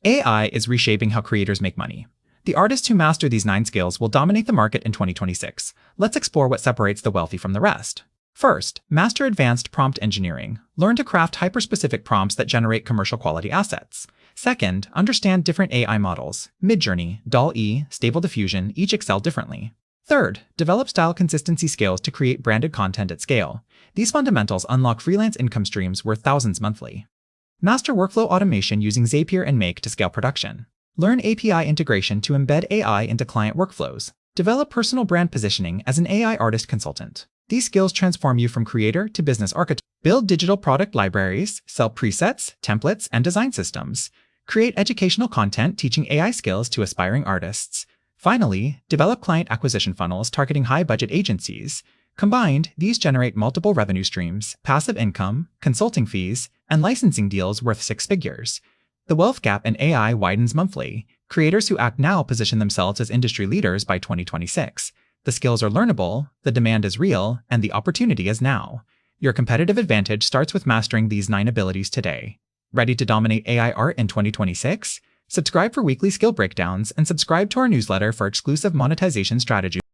AI is reshaping how creators make money. The artists who master these 9 skills will dominate the market in 2026. Let's explore what separates the wealthy from the rest. First, master advanced prompt engineering. Learn to craft hyper-specific prompts that generate commercial quality assets. Second, understand different AI models. Midjourney, DALL-E, Stable Diffusion each excel differently. Third, develop style consistency skills to create branded content at scale. These fundamentals unlock freelance income streams worth thousands monthly. Master workflow automation using Zapier and Make to scale production. Learn API integration to embed AI into client workflows. Develop personal brand positioning as an AI artist consultant. These skills transform you from creator to business architect. Build digital product libraries, sell presets, templates, and design systems. Create educational content teaching AI skills to aspiring artists. Finally, develop client acquisition funnels targeting high-budget agencies. Combined, these generate multiple revenue streams, passive income, consulting fees, and licensing deals worth 6 figures. The wealth gap in AI widens monthly. Creators who act now position themselves as industry leaders by 2026. The skills are learnable, the demand is real, and the opportunity is now. Your competitive advantage starts with mastering these 9 abilities today. Ready to dominate AI art in 2026? Subscribe for weekly skill breakdowns and subscribe to our newsletter for exclusive monetization strategies.